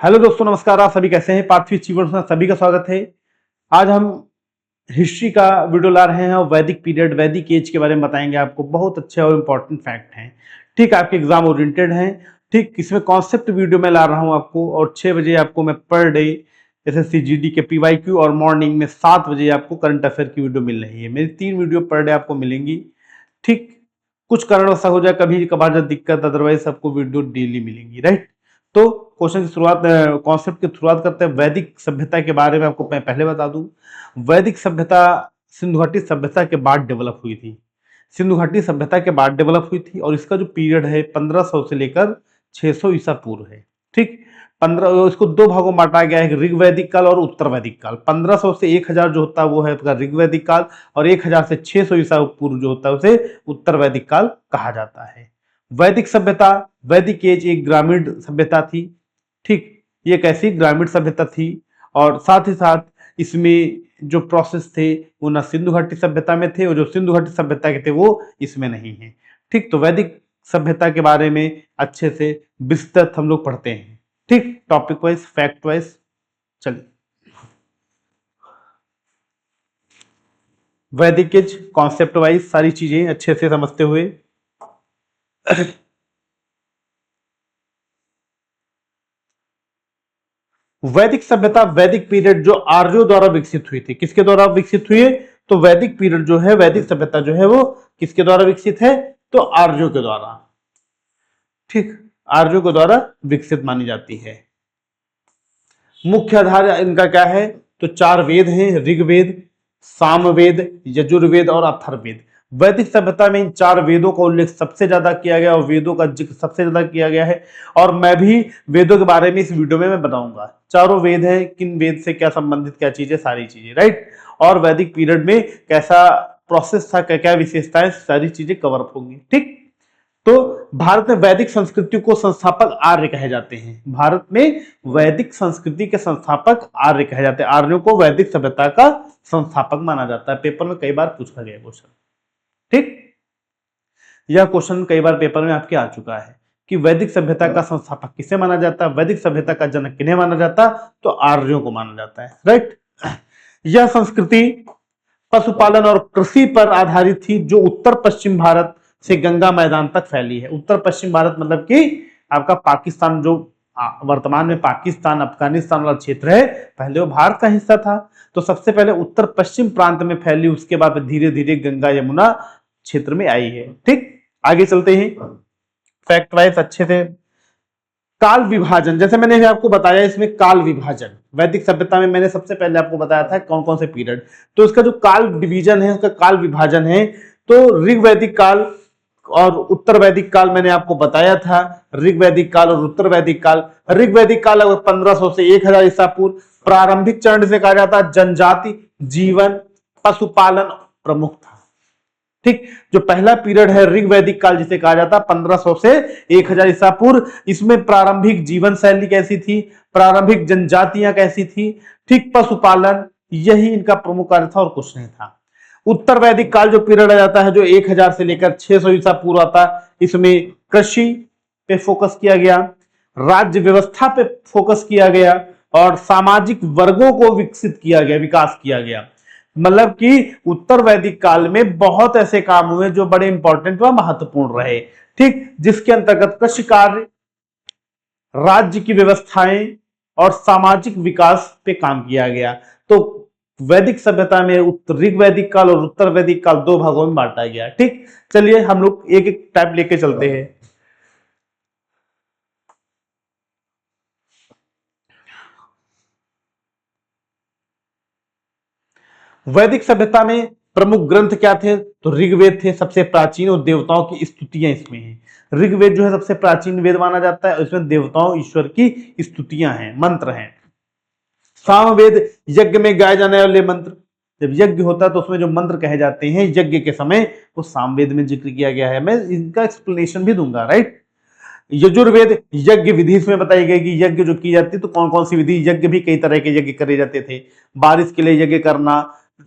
Hello दोस्तों, नमस्कार। आप सभी कैसे हैं? पार्थवी अचीवर्स में सभी का स्वागत है। आज हम हिस्ट्री का वीडियो ला रहे हैं और वैदिक पीरियड, वैदिक एज के बारे में बताएंगे आपको। बहुत अच्छे और इम्पोर्टेंट फैक्ट हैं, ठीक। आपके एग्जाम ओरिएंटेड हैं, ठीक। इसमें कॉन्सेप्ट वीडियो में ला रहा हूं आपको, और 6 बजे आपको मैं पर डे एसएससी जीडी के पीवाईक्यू और मॉर्निंग में 7 बजे आपको करंट अफेयर की वीडियो मिल रही है। मेरी 3 वीडियो पर डे आपको मिलेंगी, ठीक। कुछ कारणवश हो जाए कभी कभार जो दिक्कत, अदरवाइज आपको वीडियो डेली मिलेंगी, राइट। तो क्वेश्चन की शुरुआत, कॉन्सेप्ट की शुरुआत करते हैं। वैदिक सभ्यता के बारे में आपको मैं पहले बता दूं। वैदिक सभ्यता सिंधु घाटी सभ्यता के बाद डेवलप हुई थी। सिंधु घाटी सभ्यता के बाद डेवलप हुई थी, और इसका जो पीरियड है 1500 से लेकर 600 ईसा पूर्व है, ठीक। 15, इसको 2 भागों में बांटा गया है, ऋग वैदिक काल और उत्तर वैदिक काल। 1500 से 1000 जो होता है वो है आपका ऋग वैदिक काल, और 1000 से 600 ईसा पूर्व जो होता है उसे उत्तर वैदिक काल कहा जाता है। वैदिक सभ्यता, वैदिक एज एक ग्रामीण सभ्यता थी, ठीक। ये एक ऐसी ग्रामीण सभ्यता थी, और साथ ही साथ इसमें जो प्रोसेस थे वो ना सिंधु घाटी सभ्यता में थे, और जो सिंधु घाटी सभ्यता के थे वो इसमें नहीं है, ठीक। तो वैदिक सभ्यता के बारे में अच्छे से विस्तृत हम लोग पढ़ते हैं, ठीक। Topic wise, fact wise. चलिए, वैदिक एज कॉन्सेप्ट वाइज सारी चीजें अच्छे से समझते हुए वैदिक सभ्यता, वैदिक पीरियड जो आर्यों द्वारा विकसित हुई थी। किसके द्वारा विकसित हुई है? तो वैदिक पीरियड जो है, वैदिक सभ्यता जो है वो किसके द्वारा विकसित है? तो आर्यों के द्वारा, ठीक। आर्यों के द्वारा विकसित मानी जाती है। मुख्य आधार इनका क्या है? तो 4 वेद हैं, ऋग्वेद, सामवेद, यजुर्वेद और अथर्ववेद। वैदिक सभ्यता में इन 4 वेदों का उल्लेख सबसे ज्यादा किया गया, और वेदों का जिक्र सबसे ज्यादा किया गया है। और मैं भी वेदों के बारे में इस वीडियो में मैं बताऊंगा। चारों वेद हैं, किन वेद से क्या संबंधित क्या चीजें, सारी चीजें, राइट। और वैदिक पीरियड में कैसा प्रोसेस था, क्या क्या विशेषताएं, सारी चीजें कवर अप होंगी, ठीक। तो भारत में वैदिक संस्कृति को संस्थापक आर्य कहे जाते हैं। भारत में वैदिक संस्कृति के संस्थापक आर्य कहे जाते हैं। आर्यों को वैदिक सभ्यता का संस्थापक माना जाता है। पेपर में कई बार पूछा गया क्वेश्चन, ठीक। यह क्वेश्चन कई बार पेपर में आपके आ चुका है कि वैदिक सभ्यता का संस्थापक किसे माना जाता है, वैदिक सभ्यता का जनक किन्हें माना जाता है? तो आर्यों को माना जाता है, राइट। यह संस्कृति पशुपालन और कृषि पर आधारित थी, जो उत्तर पश्चिम भारत से गंगा मैदान तक फैली है। उत्तर पश्चिम भारत मतलब कि आपका पाकिस्तान, जो वर्तमान में पाकिस्तान अफगानिस्तान वाला क्षेत्र है, पहले वो भारत का हिस्सा था। तो सबसे पहले उत्तर पश्चिम प्रांत में फैली, उसके बाद धीरे धीरे गंगा यमुना क्षेत्र में आई है, ठीक। आगे चलते हैं, फैक्ट वाइज अच्छे से। काल विभाजन, जैसे मैंने आपको बताया, इसमें काल विभाजन वैदिक सभ्यता में मैंने सबसे पहले आपको बताया था कौन कौन से पीरियड। तो इसका जो काल डिवीजन है, उसका काल विभाजन है, तो ऋग वैदिक काल और उत्तर वैदिक काल मैंने आपको बताया था। ऋग वैदिक काल और उत्तर वैदिक काल। ऋग वैदिक काल 1500 से 1000 ईसा पूर्व। प्रारंभिक चरण से कहा जाता है जनजाति जीवन पशुपालन प्रमुख था, ठीक। जो पहला पीरियड है ऋग वैदिक काल, जिसे कहा जाता है 1500 से 1000 ईसा पूर्व, इसमें प्रारंभिक जीवन शैली कैसी थी, प्रारंभिक जनजातियां कैसी थी, ठीक। पशुपालन, यही इनका प्रमुख कार्य था और कुछ नहीं था। उत्तर वैदिक काल जो पीरियड आ जाता है, जो 1000 से लेकर 600 ईसा पूर्व आता है, इसमें कृषि पे फोकस किया गया, राज्य व्यवस्था पे फोकस किया गया, और सामाजिक वर्गों को विकसित किया गया, विकास किया गया। मतलब कि उत्तर वैदिक काल में बहुत ऐसे काम हुए जो बड़े इंपॉर्टेंट व महत्वपूर्ण रहे, ठीक। जिसके अंतर्गत कृषि कार्य, राज्य की व्यवस्थाएं और सामाजिक विकास पे काम किया गया। तो वैदिक सभ्यता में ऋग वैदिक काल और उत्तर वैदिक काल 2 भागों में बांटा गया, ठीक। चलिए हम लोग एक एक टाइप लेके चलते हैं। वैदिक सभ्यता में प्रमुख ग्रंथ क्या थे? तो ऋग्वेद थे सबसे प्राचीन, और देवताओं की स्तुतियां इसमें हैं। ऋग्वेद जो है सबसे प्राचीन वेद माना जाता है, इसमें देवताओं ईश्वर की स्तुतियां हैं, मंत्र हैं। सामवेद यज्ञ में गाए जाने वाले मंत्र, जब यज्ञ होता है तो उसमें जो मंत्र कहे जाते हैं यज्ञ के समय, वो सामवेद में जिक्र किया गया है। मैं इनका एक्सप्लेनेशन भी दूंगा, राइट। यजुर्वेद यज्ञ विधि इसमें बताई गई कि यज्ञ जो की जाती है, तो कौन कौन सी विधि, यज्ञ भी कई तरह के यज्ञ करे जाते थे। बारिश के लिए यज्ञ करना,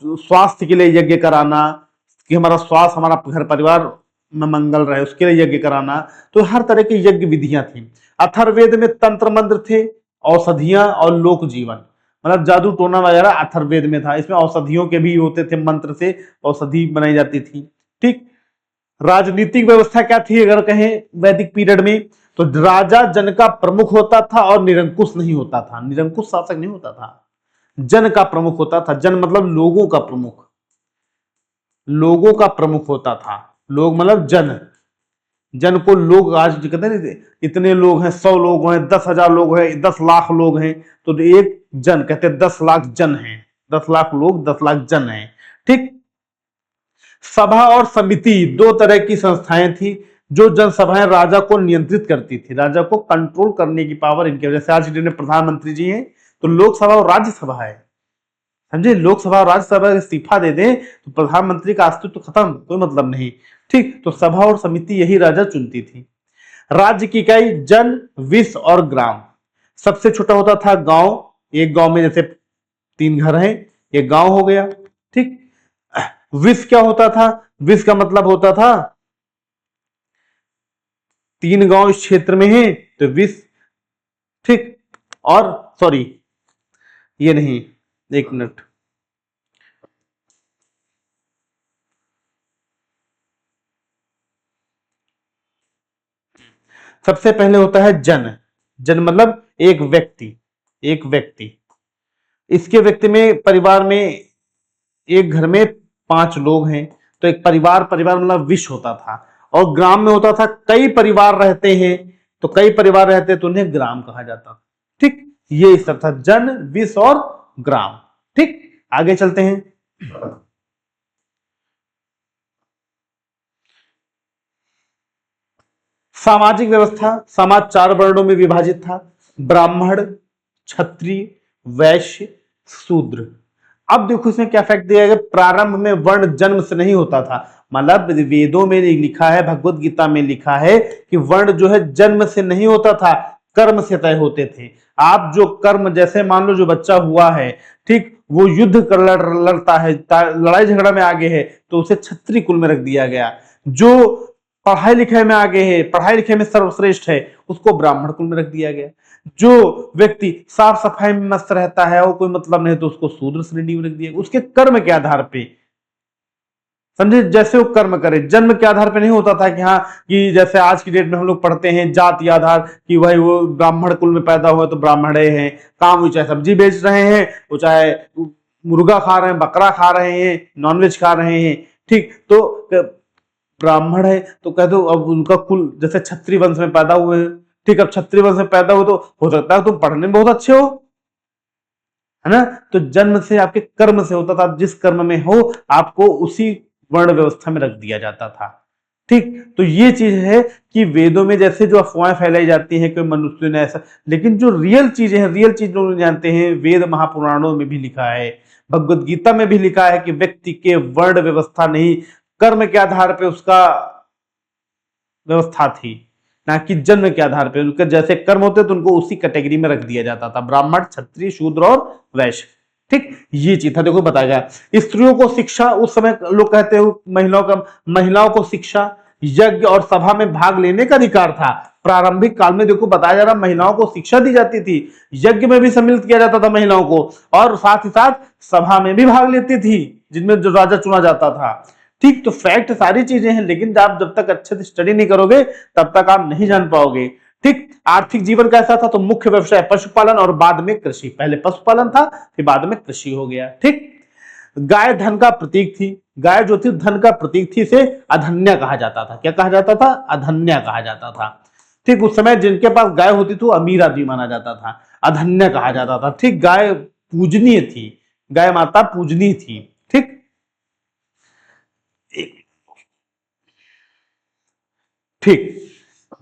स्वास्थ्य के लिए यज्ञ कराना, कि हमारा स्वास्थ्य, हमारा घर परिवार में मंगल रहे, उसके लिए यज्ञ कराना। तो हर तरह की यज्ञ विधियां थी। अथर्ववेद में तंत्र मंत्र थे, औषधियां और लोक जीवन, मतलब जादू टोना वगैरह अथर्ववेद में था। इसमें औषधियों के भी होते थे, मंत्र से औषधि बनाई जाती थी। ठीक। राजनीतिक व्यवस्था क्या थी अगर कहें वैदिक पीरियड में, तो राजा जन का प्रमुख होता था और निरंकुश नहीं होता था, निरंकुश शासक नहीं होता था, जन का प्रमुख होता था। जन मतलब लोगों का प्रमुख, लोगों का प्रमुख होता था। लोग मतलब जन, जन को लोग आज कहते हैं इतने लोग हैं, 100 लोग हैं, 10,000 लोग हैं, 10 लाख लोग हैं, तो एक जन कहते हैं 10 लाख जन हैं, 10 लाख लोग 10 लाख जन हैं। ठीक। सभा और समिति दो तरह की संस्थाएं थी। जो जनसभाएं राजा को नियंत्रित करती थी, राजा को कंट्रोल करने की पावर इनके वजह से। आज के दिन में प्रधानमंत्री जी हैं, तो लोकसभा और राज्यसभा है, समझे। लोकसभा और राज्यसभा इस्तीफा दे दें तो प्रधानमंत्री का अस्तित्व खत्म, कोई मतलब नहीं। ठीक। तो सभा और समिति यही राजा चुनती थी। राज्य की इकाई जन, विश्व और ग्राम। सबसे छोटा होता था गांव, एक गांव में जैसे 3 घर हैं, एक गांव हो गया। ठीक। विश्व क्या होता था, विश्व का मतलब होता था 3 गांव इस क्षेत्र में है तो विश्व। ठीक। और सॉरी, ये नहीं, एक मिनट, सबसे पहले होता है जन। जन मतलब एक व्यक्ति, एक व्यक्ति। इसके व्यक्ति में परिवार में एक घर में 5 लोग हैं तो एक परिवार, परिवार मतलब विश्व होता था। और ग्राम में होता था कई परिवार रहते हैं, तो कई परिवार रहते तो उन्हें ग्राम कहा जाता। ठीक। ये सब था जन, विश्व और ग्राम। ठीक। आगे चलते हैं। सामाजिक व्यवस्था, समाज 4 वर्णों में विभाजित था, ब्राह्मण, क्षत्रिय, वैश्य, शूद्र। अब देखो इसमें क्या फैक्ट दिया गया, प्रारंभ में वर्ण जन्म से नहीं होता था, मतलब वेदों में लिखा है, भगवत गीता में लिखा है कि वर्ण जो है जन्म से नहीं होता था, कर्म से तय होते थे। आप जो कर्म, जैसे मान लो जो बच्चा हुआ है, ठीक, वो युद्ध कर लड़ता है, लड़ाई झगड़ा में आगे है, तो उसे क्षत्रिय कुल में रख दिया गया। जो पढ़ाई लिखाई में आगे है, पढ़ाई लिखाई में सर्वश्रेष्ठ है, उसको ब्राह्मण कुल में रख दिया गया। जो व्यक्ति साफ सफाई में मस्त रहता है और कोई मतलब नहीं तो उसको शूद्र श्रेणी में रख दिया, उसके कर्म के आधार पे, समझे, जैसे वो कर्म करे। जन्म के आधार पे नहीं होता था कि हाँ, कि जैसे आज की डेट में हम लोग पढ़ते हैं जाति आधार कि भाई वो ब्राह्मण कुल में पैदा हुआ तो ब्राह्मण हैं, काम वो चाहे सब्जी बेच रहे हैं, वो चाहे मुर्गा खा रहे हैं, बकरा खा रहे हैं, नॉनवेज खा रहे हैं। ठीक। तो ब्राह्मण है तो कह दो अब उनका कुल जैसे क्षत्रिय वंश में पैदा हुए हैं। ठीक। अब क्षत्रिय वंश में पैदा हुए तो हो सकता है तुम पढ़ने में बहुत अच्छे हो, है ना। तो जन्म से आपके कर्म से होता था, जिस कर्म में हो आपको उसी वर्ण व्यवस्था में रख दिया जाता था। ठीक। तो ये चीज है कि वेदों में जैसे जो अफवाहें फैलाई जाती हैं कि मनुष्य ने ऐसा, लेकिन जो रियल चीजें हैं, रियल चीज लोग जानते हैं, वेद महापुराणों में भी लिखा है, भगवत गीता में भी लिखा है कि व्यक्ति के वर्ण व्यवस्था नहीं, कर्म के आधार पर उसका व्यवस्था थी, ना कि जन्म के आधार पर। उनके जैसे कर्म होते तो उनको उसी कैटेगरी में रख दिया जाता था, ब्राह्मण, क्षत्रिय, शूद्र और वैश्य। ठीक। ये चीज था, देखो बताया गया। स्त्रियों को शिक्षा, उस समय लोग कहते हैं महिलाओं को शिक्षा, यज्ञ और सभा में भाग लेने का अधिकार था। प्रारंभिक काल में देखो बताया जा रहा, महिलाओं को शिक्षा दी जाती थी, यज्ञ में भी सम्मिलित किया जाता था महिलाओं को, और साथ ही साथ सभा में भी भाग लेती थी जिनमें जो राजा चुना जाता था। ठीक। तो फैक्ट सारी चीजें हैं, लेकिन आप जब तक अच्छे से स्टडी नहीं करोगे तब तक आप नहीं जान पाओगे। ठीक। आर्थिक जीवन कैसा था, तो मुख्य व्यवसाय पशुपालन और बाद में कृषि। पहले पशुपालन था, फिर बाद में कृषि हो गया। ठीक। गाय धन का प्रतीक थी, गाय जो थी धन का प्रतीक थी, इसे अधन्या कहा जाता था। क्या कहा जाता था, अधन्या कहा जाता था। ठीक। उस समय जिनके पास गाय होती थी वो अमीर आदमी माना जाता था, अधन्या कहा जाता था। ठीक। गाय पूजनीय थी, गाय माता पूजनीय थी। ठीक। ठीक।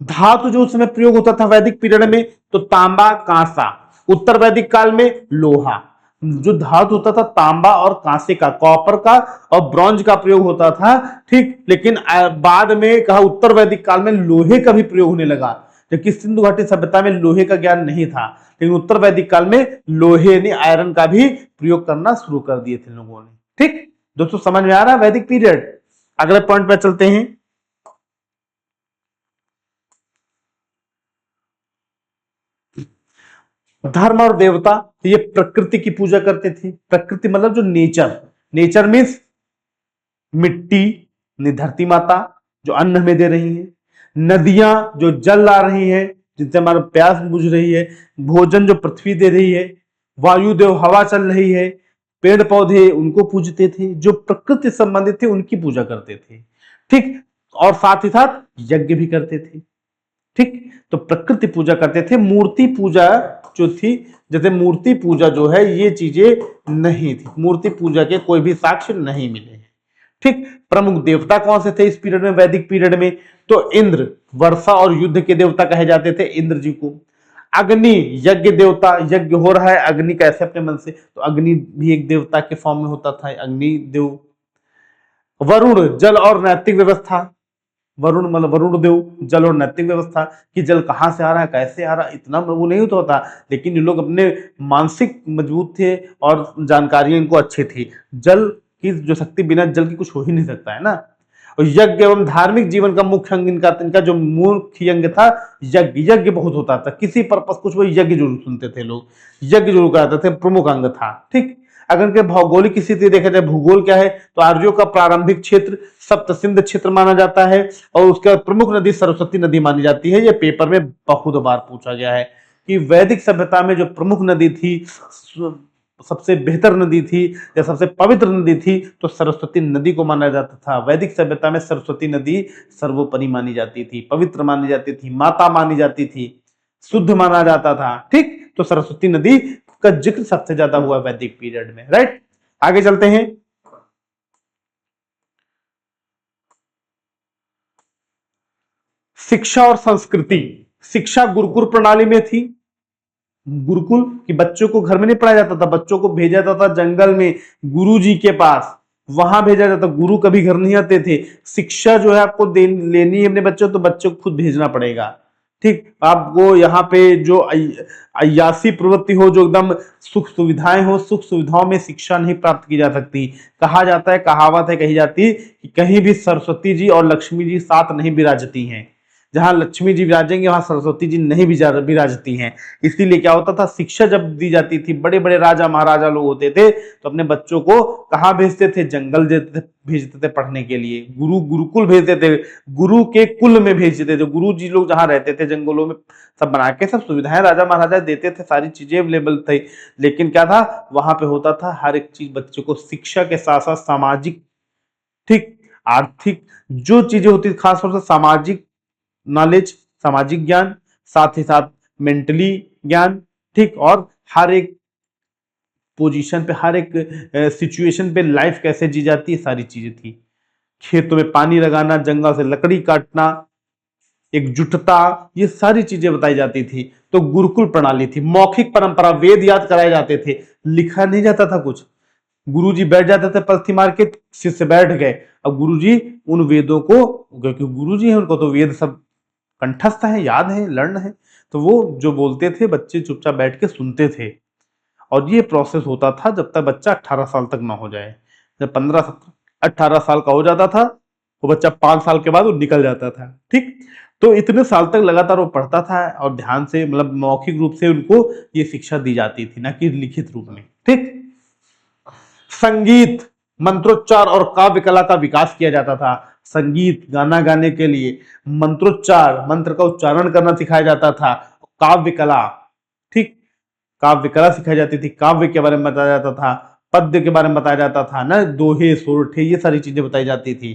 धातु जो उस समय प्रयोग होता था वैदिक पीरियड में, तो तांबा, कांसा। उत्तर वैदिक काल में लोहा। जो धातु होता था तांबा और कांसे का, कॉपर का और ब्रॉन्ज का प्रयोग होता था। ठीक। लेकिन बाद में कहा उत्तर वैदिक काल में लोहे का भी प्रयोग होने लगा, जबकि सिंधु घाटी सभ्यता में लोहे का ज्ञान नहीं था, लेकिन उत्तर वैदिक काल में लोहे ने, आयरन का भी प्रयोग करना शुरू कर दिए थे लोगों ने। ठीक। दोस्तों समझ में आ रहा है वैदिक पीरियड। अगले पॉइंट पे चलते हैं। धर्म और देवता, ये प्रकृति की पूजा करते थे। प्रकृति मतलब जो नेचर, नेचर मीन्स मिट्टी, धरती माता जो अन्न हमें दे रही है, नदियां जो जल ला रही है जिनसे हमारा प्यास बुझ रही है, भोजन जो पृथ्वी दे रही है, वायुदेव हवा चल रही है, पेड़ पौधे उनको पूजते थे, जो प्रकृति से संबंधित थे उनकी पूजा करते थे। ठीक, और साथ ही साथ यज्ञ भी करते थे। ठीक, तो प्रकृति पूजा करते थे। मूर्ति पूजा जो थी, जैसे मूर्ति पूजा जो है ये चीजें नहीं थी, मूर्ति पूजा के कोई भी साक्ष्य नहीं मिले। ठीक, प्रमुख देवता कौन से थे इस पीरियड में, वैदिक पीरियड में? तो इंद्र, वर्षा और युद्ध के देवता कहे जाते थे इंद्र जी को। अग्नि, यज्ञ देवता, यज्ञ हो रहा है, अग्नि कैसे अपने मन से, तो अग्नि भी एक देवता के फॉर्म में होता था, अग्नि देव। वरुण, जल और नैतिक व्यवस्था, वरुण मतलब वरुण देव, जल और नैतिक व्यवस्था, कि जल कहां से आ रहा है, कैसे आ रहा है, इतना वो नहीं होता, लेकिन ये लोग अपने मानसिक मजबूत थे और जानकारी इनको अच्छी थी। जल की जो शक्ति, बिना जल की कुछ हो ही नहीं सकता है ना। और यज्ञ एवं धार्मिक जीवन का मुख्य अंग इनका जो मुख्य अंग था यज्ञ। यज्ञ बहुत होता था, किसी पर्पस कुछ वो यज्ञ जरूर सुनते थे लोग, यज्ञ जरूर कराते थे, प्रमुख अंग था। ठीक, अगर इनके भौगोलिक स्थिति देखा जाए, भूगोल क्या है, तो आर्यों का प्रारंभिक क्षेत्र सप्त सिंध क्षेत्र माना जाता है, और उसका प्रमुख नदी सरस्वती नदी मानी जाती है। यह पेपर में बहुत बार पूछा गया है कि वैदिक सभ्यता में जो प्रमुख नदी थी, सबसे बेहतर नदी थी या सबसे पवित्र नदी थी, तो सरस्वती नदी को माना जाता था। वैदिक सभ्यता में सरस्वती नदी सर्वोपरि मानी जाती थी, पवित्र मानी जाती थी, माता मानी जाती थी, शुद्ध माना जाता था। ठीक, तो सरस्वती नदी का जिक्र सबसे ज्यादा हुआ वैदिक पीरियड में। राइट, आगे चलते हैं। शिक्षा और संस्कृति। शिक्षा गुरुकुल प्रणाली में थी। गुरुकुल कि बच्चों को घर में नहीं पढ़ाया जाता था, बच्चों को भेजा जाता था जंगल में गुरु जी के पास, वहां भेजा जाता। गुरु कभी घर नहीं आते थे। शिक्षा जो है आपको लेनी है अपने बच्चों, तो बच्चों को खुद भेजना पड़ेगा। ठीक, आपको यहाँ पे जो अय्यासी प्रवृत्ति हो, जो एकदम सुख सुविधाएं हो, सुख सुविधाओं में शिक्षा नहीं प्राप्त की जा सकती। कहा जाता है, कहावत है कही जाती कि कहीं भी सरस्वती जी और लक्ष्मी जी साथ नहीं विराजती हैं। जहां लक्ष्मी जी विराजेंगे वहां सरस्वती जी नहीं विराजती हैं। इसीलिए क्या होता था, शिक्षा जब दी जाती थी, बड़े बड़े राजा महाराजा लोग होते थे तो अपने बच्चों को कहाँ भेजते थे, जंगल भेजते थे पढ़ने के लिए। गुरुकुल भेजते थे, गुरु के कुल में भेजते थे। गुरु जी लोग जहाँ रहते थे जंगलों में, सब बना के, सब सुविधाएं राजा महाराजा देते थे, सारी चीजें अवेलेबल थी। लेकिन क्या था, वहां पे होता था हर एक चीज बच्चों को, शिक्षा के साथ साथ सामाजिक, ठीक, आर्थिक जो चीजें होती, खासतौर से सामाजिक नॉलेज, सामाजिक ज्ञान, साथ ही साथ मेंटली ज्ञान। ठीक, और हर एक पोजीशन पे, हर एक सिचुएशन पे लाइफ कैसे जी जाती है, सारी चीजें थी। खेतों में पानी लगाना, जंगल से लकड़ी काटना, एकजुटता, ये सारी चीजें बताई जाती थी। तो गुरुकुल प्रणाली थी। मौखिक परंपरा, वेद याद कराए जाते थे, लिखा नहीं जाता था कुछ। गुरुजी बैठ जाते थे पलथी मार के, शिष्य बैठ गए, अब गुरुजी उन वेदों को, क्योंकि गुरुजी हैं उनको तो वेद सब कंठस्थ है, याद है, लर्न है, तो वो जो बोलते थे बच्चे चुपचाप बैठ के सुनते थे। और ये प्रोसेस होता था जब तक बच्चा 18 साल तक ना हो जाए। जब 15-18 साल का हो जाता था, वो बच्चा 5 साल के बाद वो निकल जाता था। ठीक, तो इतने साल तक लगातार वो पढ़ता था और ध्यान से, मतलब मौखिक रूप से उनको ये शिक्षा दी जाती थी, ना कि लिखित रूप में। ठीक, संगीत, मंत्रोच्चार और काव्य कला का विकास किया जाता था। संगीत, गाना गाने के लिए मंत्रोच्चार, मंत्र का उच्चारण करना सिखाया जाता था। काव्य कला, ठीक, काव्य कला सिखाई जाती थी, काव्य के बारे में बताया जाता था, पद्य के बारे में बताया जाता था ना, दोहे सोरठे, ये सारी चीजें बताई जाती थी।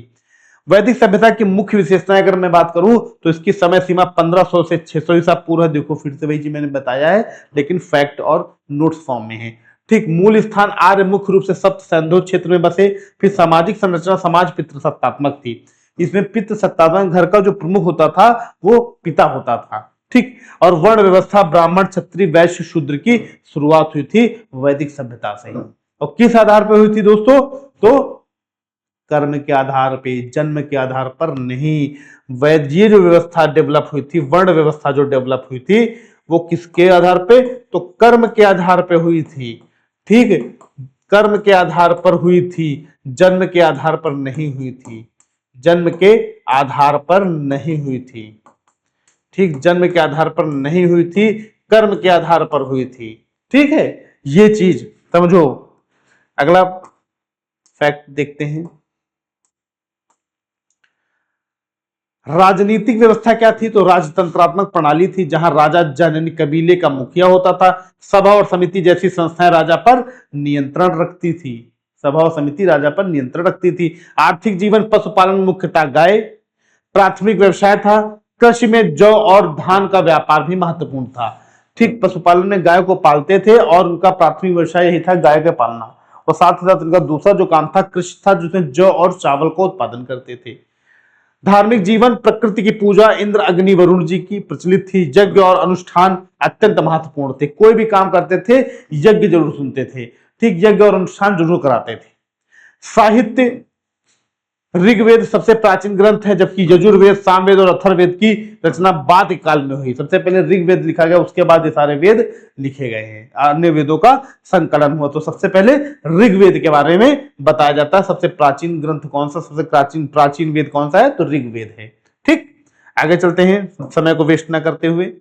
वैदिक सभ्यता की मुख्य विशेषताएं अगर मैं बात करूं तो इसकी समय सीमा 1500 से 600 ईसा पूर्व है। देखो फिर से वही चीज मैंने बताया है, लेकिन फैक्ट और नोट्स फॉर्म में है। ठीक, मूल स्थान आर्य मुख्य रूप से सप्त सैंधव क्षेत्र में बसे। फिर सामाजिक संरचना समाज पितृसत्तात्मक थी। इसमें पितृसत्तात्मक घर का जो प्रमुख होता था वो पिता होता था। ठीक, और वर्ण व्यवस्था ब्राह्मण क्षत्रिय वैश्य शूद्र की शुरुआत हुई थी वैदिक सभ्यता से। और किस आधार पर हुई थी दोस्तों, तो कर्म के आधार पे, जन्म के आधार पर नहीं। वैद्य जो व्यवस्था डेवलप हुई थी, वर्ण व्यवस्था जो डेवलप हुई थी, वो किसके आधार पे, तो कर्म के आधार पे हुई थी। ठीक, कर्म के आधार पर हुई थी, जन्म के आधार पर नहीं हुई थी, जन्म के आधार पर नहीं हुई थी। ठीक, जन्म के आधार पर नहीं हुई थी। कर्म के आधार पर हुई थी। ठीक है, ये चीज समझो। अगला फैक्ट देखते हैं। राजनीतिक व्यवस्था क्या थी? तो राजतंत्रात्मक प्रणाली थी, जहां राजा जननी कबीले का मुखिया होता था। सभा और समिति जैसी संस्थाएं राजा पर नियंत्रण रखती थी। सभा और समिति राजा पर नियंत्रण रखती थी। आर्थिक जीवन पशुपालन, मुख्यतः गाय प्राथमिक व्यवसाय था। कृषि में जौ और धान का व्यापार भी महत्वपूर्ण था। ठीक, पशुपालन में गाय को पालते थे और उनका प्राथमिक व्यवसाय यही था, गाय का पालना। और साथ ही साथ उनका दूसरा जो काम था कृषि था, जिसमें जौ और चावल को उत्पादन करते थे। धार्मिक जीवन, प्रकृति की पूजा इंद्र अग्नि वरुण जी की प्रचलित थी। यज्ञ और अनुष्ठान अत्यंत महत्वपूर्ण थे। कोई भी काम करते थे यज्ञ जरूर सुनते थे। ठीक, यज्ञ और अनुष्ठान जरूर कराते थे। साहित्य, ऋग्वेद सबसे प्राचीन ग्रंथ है, जबकि यजुर्वेद, सामवेद और अथर्ववेद की रचना बाद के काल में हुई। सबसे पहले ऋग्वेद लिखा गया, उसके बाद ये सारे वेद लिखे गए हैं, अन्य वेदों का संकलन हुआ। तो सबसे पहले ऋग्वेद के बारे में बताया जाता है। सबसे प्राचीन ग्रंथ कौन सा, सबसे प्राचीन वेद कौन सा है? तो ऋग्वेद है। ठीक, आगे चलते हैं समय को वेस्ट ना करते हुए।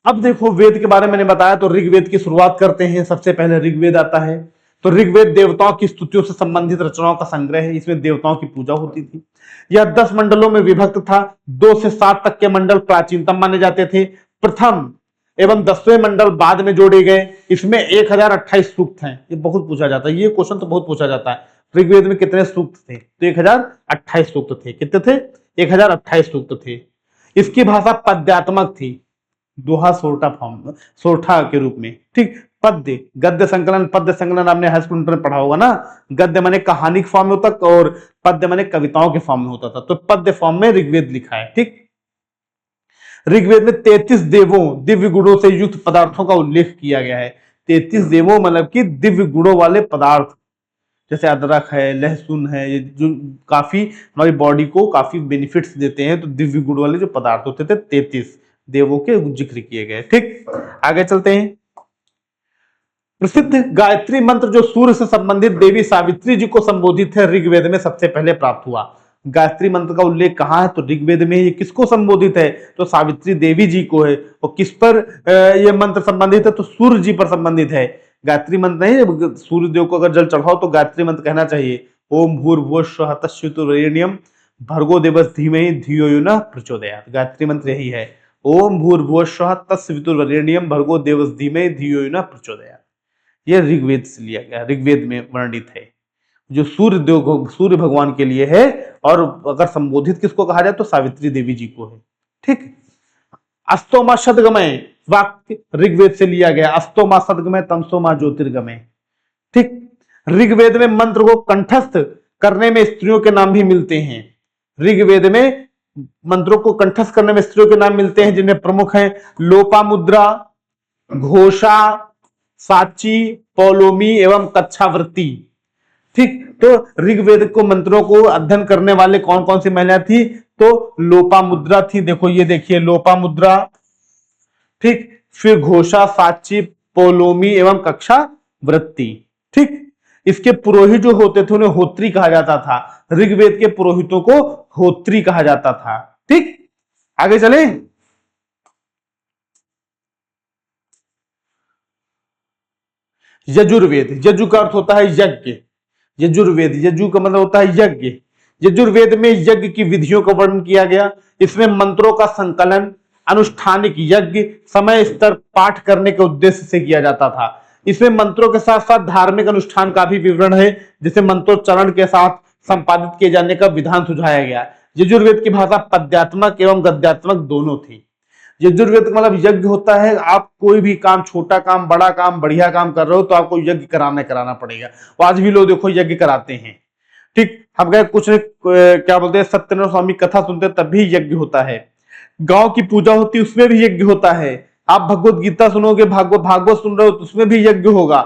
अब देखो, वेद के बारे में मैंने बताया, तो ऋग्वेद की शुरुआत करते हैं। सबसे पहले ऋग्वेद आता है। तो ऋग्वेद देवताओं की स्तुतियों से संबंधित रचनाओं का संग्रह है। इसमें देवताओं की पूजा होती थी। यह 10 मंडलों में विभक्त था। 2 से 7 तक के मंडल प्राचीनतम माने जाते थे। प्रथम एवं 10वें मंडल बाद में जोड़े गए। इसमें 1028 सूक्त हैं। ये बहुत पूछा जाता है, ये क्वेश्चन तो बहुत पूछा जाता है। ऋग्वेद में कितने सूक्त थे? तो 1028 सूक्त थे। कितने थे? 1028 सूक्त थे। इसकी भाषा पद्यात्मक थी, दोहा सोरठा फॉर्म, सोरठा के रूप में। ठीक, पद्य गद्य संकलन, पद्य संकलन आपने हाई स्कूल में पढ़ा होगा ना। गद्य माने कहानी के फॉर्म में होता और पद्य माने कविताओं के फॉर्म में होता था। तो पद्य फॉर्म में ऋग्वेद लिखा है। ठीक, ऋग्वेद में 33 देवों दिव्य गुणों से युक्त पदार्थों का उल्लेख किया गया है। 33 देवों मतलब कि दिव्य गुणों वाले पदार्थ, जैसे अदरक है, लहसुन है, ये जो काफी हमारी बॉडी को काफी बेनिफिट्स देते हैं। तो दिव्य गुण वाले जो पदार्थ होते थे 33 देवों के जिक्र किए गए। ठीक, आगे चलते हैं। प्रसिद्ध गायत्री मंत्र जो सूर्य से संबंधित देवी सावित्री जी को संबोधित है, ऋग्वेद में सबसे पहले प्राप्त हुआ। गायत्री मंत्र का उल्लेख कहां है? तो ऋग्वेद में। ये किसको संबोधित है? तो सावित्री देवी जी को है। और किस पर यह मंत्र संबंधित है? तो सूर्य जी पर संबंधित है। गायत्री मंत्र नहीं, सूर्य देव को अगर जल चढ़ाओ तो गायत्री मंत्र कहना चाहिए। ओम भूर्भुवः स्वः तत्सवितुर्वरेण्यं भर्गो देवस्य धीमहि धियो यो नः प्रचोदयात्। गायत्री मंत्र यही है, ओम भूर्भुवः स्वः तत्सवितुर्वरेण्यं भर्गो देवस्य धीमहि धियो यो नः प्रचोदयात्। यह ऋग्वेद से लिया गया, ऋग्वेद में वर्णित है, जो सूर्य देव को, सूर्य भगवान के लिए है। और अगर संबोधित किसको कहा जाए तो सावित्री देवी जी को है। ठीक, अस्तोमा सदगमय वाक्य ऋग्वेद से लिया गया। अस्तोमा सदगमय तमसोमा ज्योतिर्गमय। ठीक, ऋग्वेद में मंत्र को कंठस्थ करने में स्त्रियों के नाम भी मिलते हैं। ऋग्वेद में मंत्रों को कंठस्थ करने में स्त्रियों के नाम मिलते हैं, जिनमें प्रमुख हैं लोपामुद्रा, घोषा, साची, पौलोमी एवं कच्छावृत्ति। ठीक, तो ऋग्वेद को मंत्रों को अध्ययन करने वाले कौन कौन सी महिलाएं थी? तो लोपामुद्रा थी, देखो ये देखिए लोपामुद्रा। ठीक, फिर घोषा, साची, पौलोमी एवं कक्षावृत्ति। ठीक, इसके पुरोहित जो होते थे उन्हें होत्री कहा जाता था। ऋग्वेद के पुरोहितों को होत्री कहा जाता था। ठीक, आगे चले। यजुर्वेद, यजु का अर्थ होता है यज्ञ। यजुर्वेद, यजु का मतलब होता है यज्ञ। यजुर्वेद में यज्ञ की विधियों का वर्णन किया गया। इसमें मंत्रों का संकलन, अनुष्ठानिक यज्ञ, समय स्तर पाठ करने के उद्देश्य से किया जाता था। इसमें मंत्रों के साथ साथ धार्मिक अनुष्ठान का भी विवरण है, जिसे मंत्रोच्चारण के साथ संपादित किए जाने का विधान सुझाया गया। यजुर्वेद की भाषा पद्यात्मक एवं गद्यात्मक दोनों थी। यजुर्वेद का मतलब यज्ञ होता है, आप कोई भी काम, छोटा काम, बड़ा काम, बढ़िया काम कर रहे हो तो आपको यज्ञ कराना पड़ेगा। आज भी लोग देखो यज्ञ कराते हैं। ठीक, हम गए कुछ क्या बोलते हैं, सत्यनारायण स्वामी कथा सुनते हैं तब भी यज्ञ होता है। गांव की पूजा होती है उसमें भी यज्ञ होता है। आप भगवत गीता सुनोगे, भागवत सुन रहे हो तो उसमें भी यज्ञ होगा।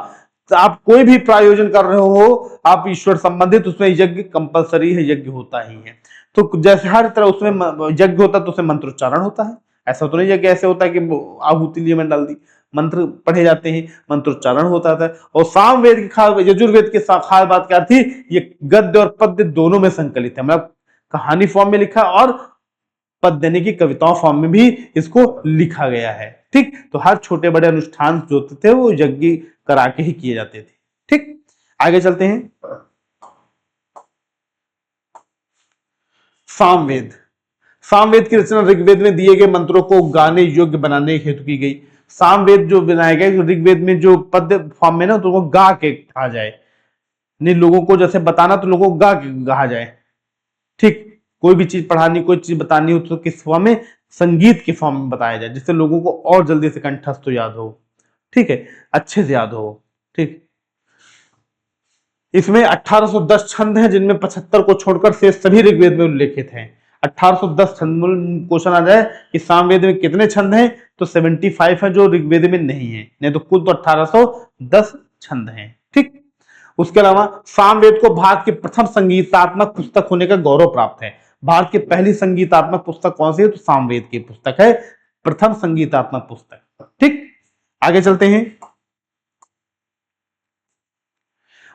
तो आप कोई भी प्रायोजन कर रहे हो आप ईश्वर संबंधित, उसमें यज्ञ कंपलसरी है, यज्ञ होता ही है। तो जैसे हर तरह उसमें यज्ञ होता है तो उसमें मंत्रोच्चारण होता है। ऐसा तो नहीं है कि ऐसे होता है कि आहुति लिए मैंने डाल दी, मंत्र पढ़े जाते हैं, मंत्रोच्चारण होता था। और सामवेद की यजुर्वेद की खास बात क्या थी, ये गद्य और पद्य दोनों में संकलित है। मतलब कहानी फॉर्म में लिखा और पद देने की कविताओं फॉर्म में भी इसको लिखा गया है। ठीक, तो हर छोटे बड़े अनुष्ठान जो होते थे वो यज्ञ करा के ही किए जाते थे। ठीक, आगे चलते हैं। सामवेद। सामवेद की रचना ऋग्वेद में दिए गए मंत्रों को गाने योग्य बनाने हेतु की गई। सामवेद जो बनाया गया, ऋग्वेद में जो पद फॉर्म में ना, तो वो गा के कहा जाए, नहीं लोगों को जैसे बताना तो लोगों को गा के कहा जाए। ठीक, कोई भी चीज पढ़ानी, कोई चीज बतानी हो तो किस फॉर्म में, संगीत के फॉर्म में बताया जाए, जिससे लोगों को और जल्दी से कंठस्थ याद हो। ठीक है, अच्छे से याद हो। ठीक, इसमें 1810 छंद हैं, जिनमें 75 को छोड़कर शेष सभी ऋग्वेद में उल्लेखित हैं। 1810 छंद, क्वेश्चन आ जाए कि सामवेद में कितने छंद हैं, तो 75 है जो ऋग्वेद में नहीं है, नहीं तो कुल तो 1810 छंद हैं। ठीक, उसके अलावा सामवेद को भारत की प्रथम संगीतात्मक पुस्तक होने का गौरव प्राप्त है। भारत की पहली संगीतात्मक पुस्तक कौन सी है, तो सामवेद की पुस्तक है, प्रथम संगीतात्मक पुस्तक। ठीक, आगे चलते हैं।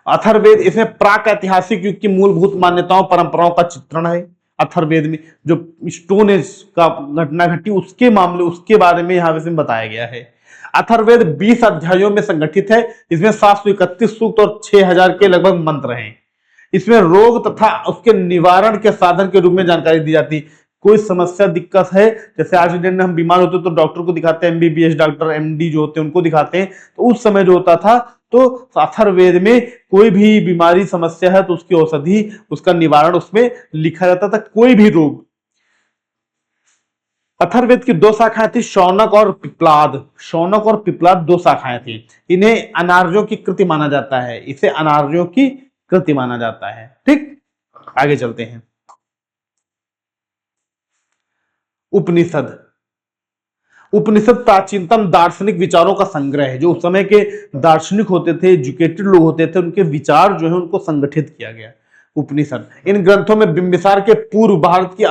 अथर्ववेद, इसमें प्राक ऐतिहासिक युग की मूलभूत मान्यताओं परंपराओं का चित्रण है। अथर्ववेद में जो स्टोन एज का घटना घटी उसके मामले, उसके बारे में यहां इसमें बताया गया है। अथर्ववेद 20 अध्यायों में संगठित है। इसमें 731 सूक्त और 6000 के लगभग मंत्र हैं। इसमें रोग तथा उसके निवारण के साधन के रूप में जानकारी दी जाती। कोई समस्या दिक्कत है, जैसे आज के दिन में हम बीमार होते तो डॉक्टर को दिखाते हैं, एमबीबीएस डॉक्टर, एमडी जो होते हैं उनको दिखाते हैं। तो उस समय जो होता था, तो अथर्ववेद में कोई भी बीमारी समस्या है तो उसकी औषधि, उसका निवारण उसमें लिखा जाता था, कोई भी रोग। अथर्ववेद की दो शाखाएं थी, शौनक और पिप्लाद। शौनक और पिप्लाद दो शाखाएं थी। इन्हें अनार्यों की कृति माना जाता है, इसे अनार्यों की कृति माना जाता है। ठीक, आगे चलते हैं। उपनिषद। उपनिषद प्राचीनतम दार्शनिक विचारों का संग्रह है। जो उस समय के दार्शनिक होते थे, एजुकेटेड लोग होते थे, उनके विचार जो है उनको संगठित किया गया उपनिषद। इन ग्रंथों में बिंबिसार के पूर्व भारत की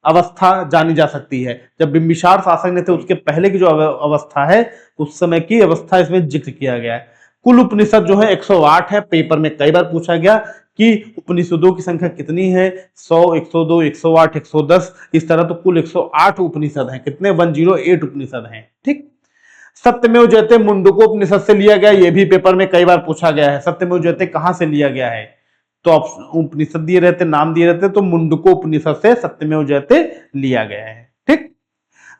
अवस्था जानी जा सकती है। जब बिंबिसार शासक ने थे उसके पहले की जो अवस्था है, उस समय की अवस्था इसमें जिक्र किया गया है। कुल उपनिषद जो है 108 है। पेपर में कई बार पूछा गया कि उपनिषदों की संख्या कितनी है, 100, 102, 108, 110, इस तरह। तो कुल 108 उपनिषद हैं। कितने, 108 उपनिषद हैं। ठीक, सत्यमेव जयते मुंडको उपनिषद से लिया गया, यह भी पेपर में कई बार पूछा गया है। सत्यमेव जयते कहां से लिया गया है, तो उपनिषद दिए रहते, नाम दिए रहते, तो मुंडको उपनिषद से सत्यमेव जयते लिया गया है। ठीक,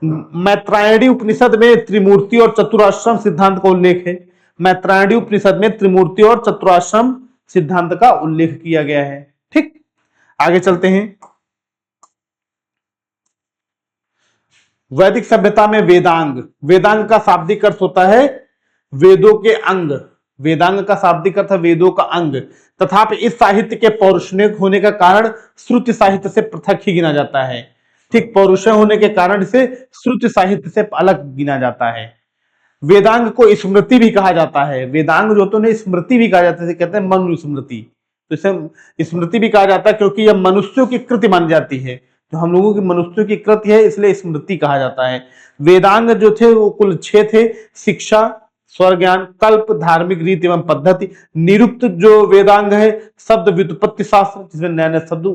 मैत्रायणी उपनिषद में त्रिमूर्ति और चतुराश्रम सिद्धांत का उल्लेख है। मैत्रायणी उपनिषद में त्रिमूर्ति और चतुराश्रम सिद्धांत का उल्लेख किया गया है। ठीक, आगे चलते हैं। वैदिक सभ्यता में वेदांग। वेदांग का शाब्दिक अर्थ होता है वेदों के अंग। वेदांग का शाब्दिक अर्थ है वेदों का अंग। तथापि इस साहित्य के पौरुषेय होने का कारण श्रुति साहित्य से पृथक ही गिना जाता है। ठीक, पौरुषेय होने के कारण इसे श्रुति साहित्य से अलग गिना जाता है। वेदांग को स्मृति भी कहा जाता है। वेदांग जो तो स्मृति भी कहा जाता है, कहते हैं मनुस्मृति। तो इसे स्मृति भी कहा जाता है क्योंकि यह मनुष्यों की कृति मानी जाती है। जो हम लोगों की मनुष्यों की कृति है, इसलिए स्मृति कहा जाता है। वेदांग जो थे वो कुल 6 थे। शिक्षा, स्वर ज्ञान, कल्प, धार्मिक रीति एवं पद्धति। निरुक्त जो वेदांग है, शब्द व्युत्पत्ति शास्त्र, जिसमें नए नए शब्द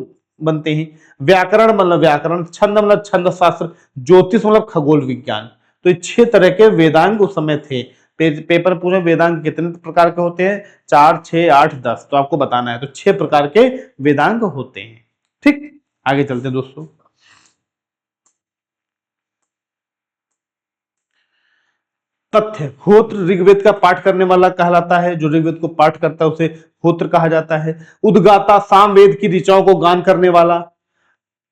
बनते हैं। व्याकरण मतलब व्याकरण, छंद मतलब छंद शास्त्र, ज्योतिष मतलब खगोल विज्ञान। तो ये 6 तरह के वेदांग उस समय थे। पेपर पूछे वेदांग कितने प्रकार के होते हैं, 4, 6, 8, 10, तो आपको बताना है। तो 6 प्रकार के वेदांग होते हैं। ठीक, आगे चलते हैं दोस्तों। तथ्य। होत्र ऋग्वेद का पाठ करने वाला कहलाता है। जो ऋग्वेद को पाठ करता है उसे होत्र कहा जाता है। उद्गाता, सामवेद की ऋचाओं को गान करने वाला।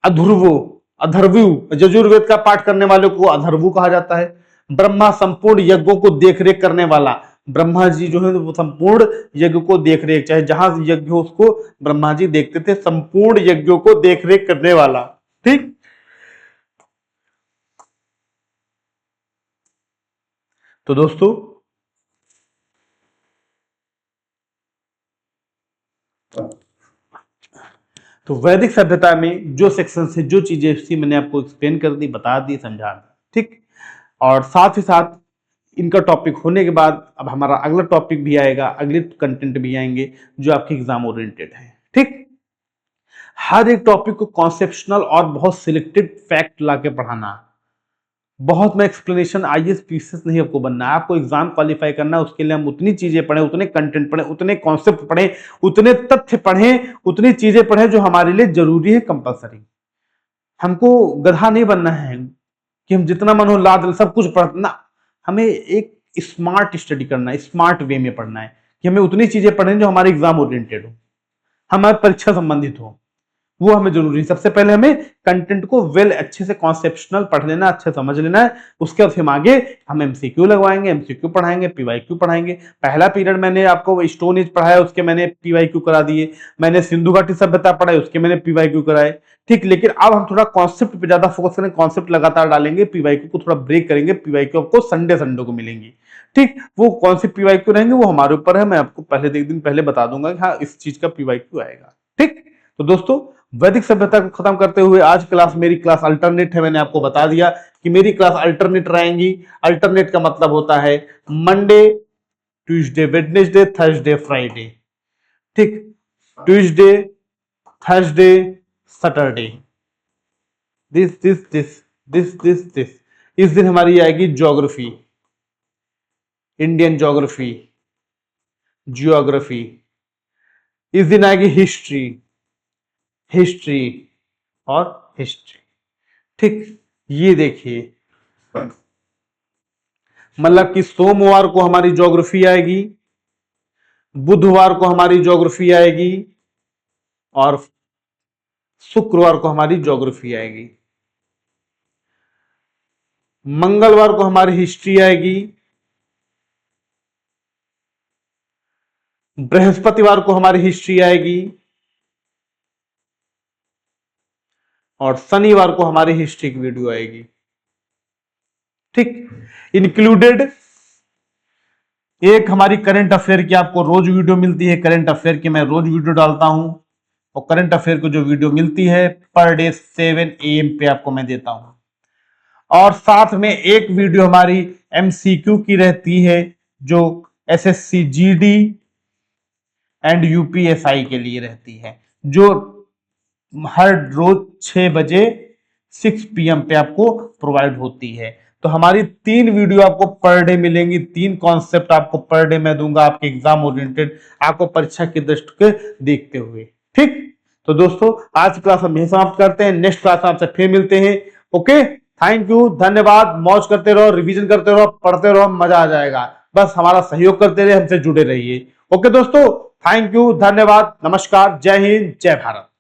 अधुर्वो, अधर्वु, यजुर्वेद का पाठ करने वाले को अधर्वु कहा जाता है। ब्रह्मा, संपूर्ण यज्ञों को देखरेख करने वाला। ब्रह्मा जी जो है वो संपूर्ण यज्ञ को देखरेख, चाहे जहां यज्ञ हो उसको ब्रह्मा जी देखते थे। संपूर्ण यज्ञों को देखरेख करने वाला। ठीक, तो दोस्तों तो वैदिक सभ्यता में जो सेक्शन से जो चीजें थी मैंने आपको एक्सप्लेन कर दी, बता दी, समझा दी। ठीक, और साथ ही साथ इनका टॉपिक होने के बाद अब हमारा अगला टॉपिक भी आएगा, अगले कंटेंट भी आएंगे जो आपके एग्जाम ओरिएंटेड है। ठीक, हर एक टॉपिक को कॉन्सेप्शनल और बहुत सिलेक्टेड फैक्ट लाके पढ़ाना। बहुत में एक्सप्लेनेशन आईएएस पीसीएस नहीं आपको बनना है, आपको एग्जाम क्वालिफाई करना है। उसके लिए हम उतनी चीजें पढ़ें, उतने कंटेंट पढ़ें, उतने कॉन्सेप्ट पढ़ें, उतने तथ्य पढ़ें, उतनी चीजें पढ़ें जो हमारे लिए जरूरी है, कंपलसरी। हमको गधा नहीं बनना है कि हम जितना मन हो लाद सब कुछ पढ़ना। हमें एक स्मार्ट स्टडी करना है, स्मार्ट वे में पढ़ना है कि हमें उतनी चीजें पढ़ें जो हमारे एग्जाम ओरिएंटेड हो, हमारे परीक्षा संबंधित हो, वो हमें जरूरी है। सबसे पहले हमें कंटेंट को अच्छे से कॉन्सेप्शनल पढ़ लेना, अच्छे समझ लेना है। उसके बाद हम आगे हम एमसीक्यू लगवाएंगे, एमसीक्यू पढ़ाएंगे, पीवाईक्यू पढ़ाएंगे। पहला पीरियड मैंने आपको स्टोन एज पढ़ाया, उसके मैंने पीवाईक्यू करा दिए। मैंने सिंधु घाटी सभ्यता पढ़ाई, उसके मैंने पीवाईक्यू कराए। ठीक, लेकिन अब हम थोड़ा कॉन्सेप्ट पे ज्यादा फोकस करें, कॉन्सेप्ट लगातार डालेंगे, पीवाईक्यू को थोड़ा ब्रेक करेंगे। पीवाईक्यू आपको संडे को मिलेंगी। ठीक, वो कौन सी पीवाईक्यू रहेंगे वो हमारे ऊपर है। मैं आपको पहले एक दिन पहले बता दूंगा कि हाँ इस चीज का पीवाईक्यू आएगा। ठीक, तो दोस्तों वैदिक सभ्यता को खत्म करते हुए आज क्लास, मेरी क्लास अल्टरनेट है। मैंने आपको बता दिया कि मेरी क्लास अल्टरनेट रहेंगी। अल्टरनेट का मतलब होता है Monday, Tuesday, Wednesday, Thursday, Friday. ठीक, ट्यूसडे, थर्सडे, सैटरडे, दिस। इस दिन हमारी आएगी ज्योग्राफी, इंडियन ज्योग्राफी, जियोग्राफी। इस दिन आएगी हिस्ट्री और हिस्ट्री। ठीक, ये देखिए मतलब कि सोमवार को हमारी ज्योग्राफी आएगी, बुधवार को हमारी ज्योग्राफी आएगी और शुक्रवार को हमारी ज्योग्राफी आएगी। मंगलवार को हमारी हिस्ट्री आएगी, बृहस्पतिवार को हमारी हिस्ट्री आएगी और शनिवार को हमारी हिस्ट्री की वीडियो आएगी। ठीक, इंक्लूडेड एक हमारी करंट अफेयर की आपको रोज वीडियो मिलती है। करंट अफेयर की मैं रोज वीडियो डालता हूं और करंट अफेयर को जो वीडियो मिलती है पर डे 7 AM पे आपको मैं देता हूं। और साथ में एक वीडियो हमारी एमसीक्यू की रहती है जो एसएससी जीडी एंड यूपीएसआई के लिए रहती है, जो हर रोज 6 बजे 6 PM पे आपको प्रोवाइड होती है। तो हमारी 3 वीडियो आपको पर डे मिलेंगी, 3 कॉन्सेप्ट आपको पर डे मैं दूंगा आपके एग्जाम ओरिएंटेड, आपको परीक्षा की दृष्टि से देखते हुए। ठीक, तो दोस्तों आज क्लास हम यही समाप्त करते हैं। नेक्स्ट क्लास आपसे फिर मिलते हैं। ओके, थैंक यू, धन्यवाद। मौज करते रहो, रिवीजन करते रहो, पढ़ते रहो, मजा आ जाएगा। बस हमारा सहयोग करते रहिए, हमसे जुड़े रहिए। ओके दोस्तों, थैंक यू, धन्यवाद, नमस्कार, जय हिंद, जय भारत।